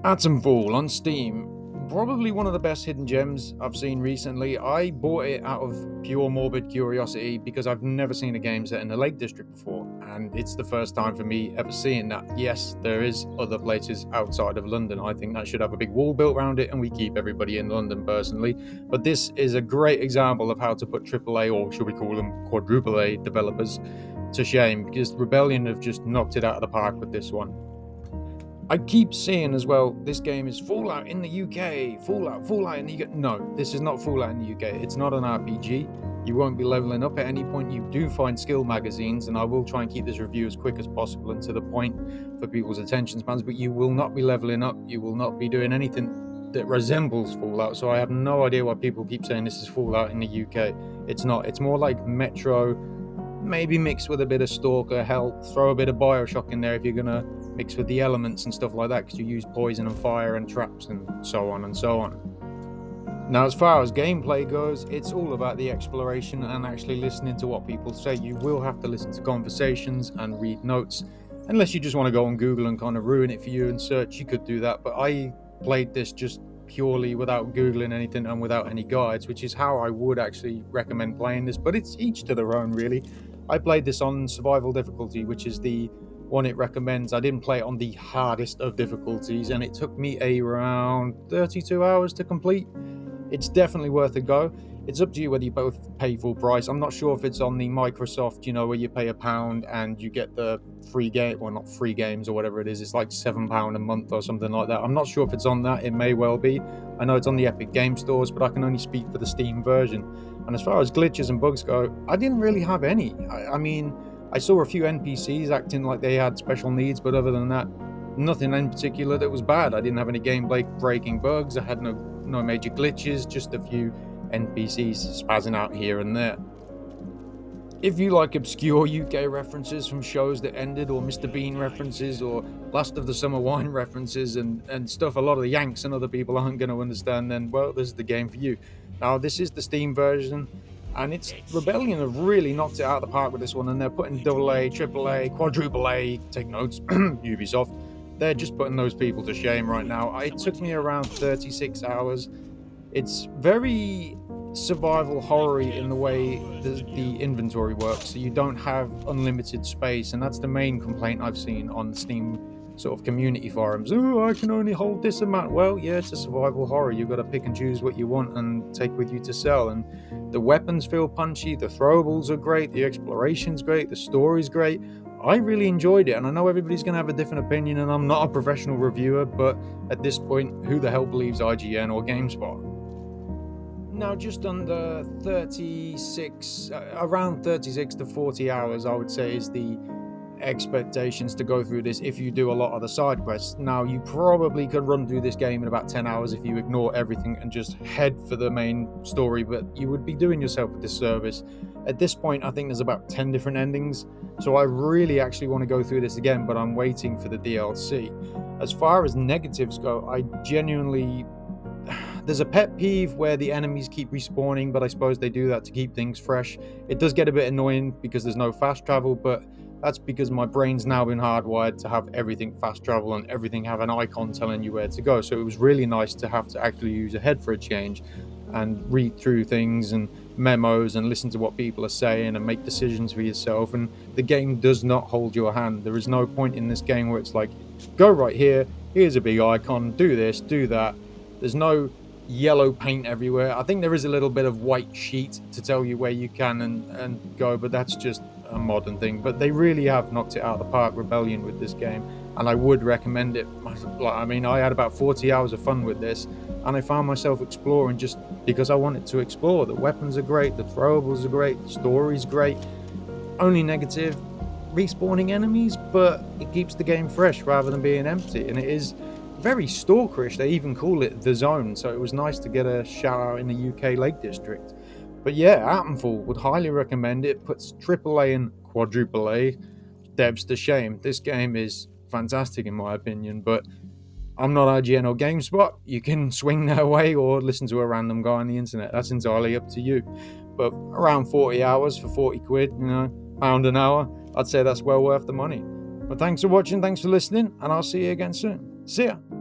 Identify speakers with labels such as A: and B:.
A: Atomfall on Steam, probably one of the best hidden gems I've seen recently. I bought it out of pure morbid curiosity because I've never seen a game set in the Lake District before, and it's the first time for me ever seeing that. Yes, there is other places outside of London. I think that should have a big wall built around it, and we keep everybody in London personally. But this is a great example of how to put AAA, or should we call them quadruple A developers, to shame, because Rebellion have just knocked it out of the park with this one. I keep seeing as well, this game is Fallout in the UK, Fallout in the UK. No, this is not Fallout in the UK. It's not an RPG. You won't be leveling up at any point. You do find skill magazines, and I will try and keep this review as quick as possible and to the point for people's attention spans, but you will not be leveling up. You will not be doing anything that resembles Fallout, so I have no idea why people keep saying this is Fallout in the UK. It's not. It's more like Metro, maybe mixed with a bit of Stalker. Hell, throw a bit of Bioshock in there if you're going to mix with the elements and stuff like that, because you use poison and fire and traps and so on and so on. Now, as far as gameplay goes, it's all about the exploration and actually listening to what people say. You will have to listen to conversations and read notes, unless you just want to go on Google and kind of ruin it for you and search. You could do that, but I played this just purely without Googling anything and without any guides, which is how I would actually recommend playing this, but it's each to their own, really. I played this on survival difficulty, which is the one it recommends. I didn't play it on the hardest of difficulties, and it took me around 32 hours to complete. It's definitely worth a go. It's up to you whether you both pay full price. I'm not sure if it's on the Microsoft, where you pay £1 and you get the free game, well, not free games or whatever it is. It's like £7 a month or something like that. I'm not sure if it's on that. It may well be. I know it's on the Epic Game Stores, but I can only speak for the Steam version. And as far as glitches and bugs go, I didn't really have any. I mean, I saw a few NPCs acting like they had special needs, but other than that, nothing in particular that was bad. I didn't have any gameplay breaking bugs. I had no major glitches, just a few NPCs spazzing out here and there. If you like obscure UK references from shows that ended, or Mr. Bean references, or Last of the Summer Wine references and stuff a lot of the Yanks and other people aren't going to understand, then, well, this is the game for you. Now, this is the Steam version, and it's Rebellion have really knocked it out of the park with this one, and they're putting AA, AAA, quadruple A, take notes, Ubisoft. They're just putting those people to shame right now. It took me around 36 hours. It's very survival horror in the way the inventory works, so you don't have unlimited space, and that's the main complaint I've seen on Steam sort of community forums. Oh, I can only hold this amount. Well, yeah, it's a survival horror. You've got to pick and choose what you want and take with you to sell, and the weapons feel punchy, the throwables are great, the exploration's great, the story's great. I really enjoyed it, and I know everybody's going to have a different opinion, and I'm not a professional reviewer, but at this point, who the hell believes IGN or GameSpot? Now, just under 36, around 36 to 40 hours, I would say, is the expectations to go through this if you do a lot of the side quests. Now, you probably could run through this game in about 10 hours if you ignore everything and just head for the main story, but you would be doing yourself a disservice. At this point, I think there's about 10 different endings, so I really actually want to go through this again, but I'm waiting for the DLC. As far as negatives go, I genuinely... There's a pet peeve where the enemies keep respawning, but I suppose they do that to keep things fresh. It does get a bit annoying because there's no fast travel, but that's because my brain's now been hardwired to have everything fast travel and everything have an icon telling you where to go. So it was really nice to have to actually use a head for a change and read through things and memos and listen to what people are saying and make decisions for yourself. And the game does not hold your hand. There is no point in this game where it's like, go right here, here's a big icon, do this, do that. There's no yellow paint everywhere. I think there is a little bit of white sheet to tell you where you can and go, but that's just a modern thing. But they really have knocked it out of the park, Rebellion, with this game, and I would recommend it. I mean, I had about 40 hours of fun with this, and I found myself exploring just because I wanted to explore. The weapons are great, the throwables are great, the story's great. Only negative, respawning enemies, but it keeps the game fresh rather than being empty, and it is very stalkerish. They even call it The Zone, so it was nice to get a shout out in the UK Lake District. But yeah, Atomfall, would highly recommend it. Puts AAA and quadruple A devs to shame. This game is fantastic in my opinion, but I'm not IGN or GameSpot. You can swing their way or listen to a random guy on the internet. That's entirely up to you. But around 40 hours for 40 quid, pound an hour, I'd say that's well worth the money. But thanks for watching, thanks for listening, and I'll see you again soon. See ya!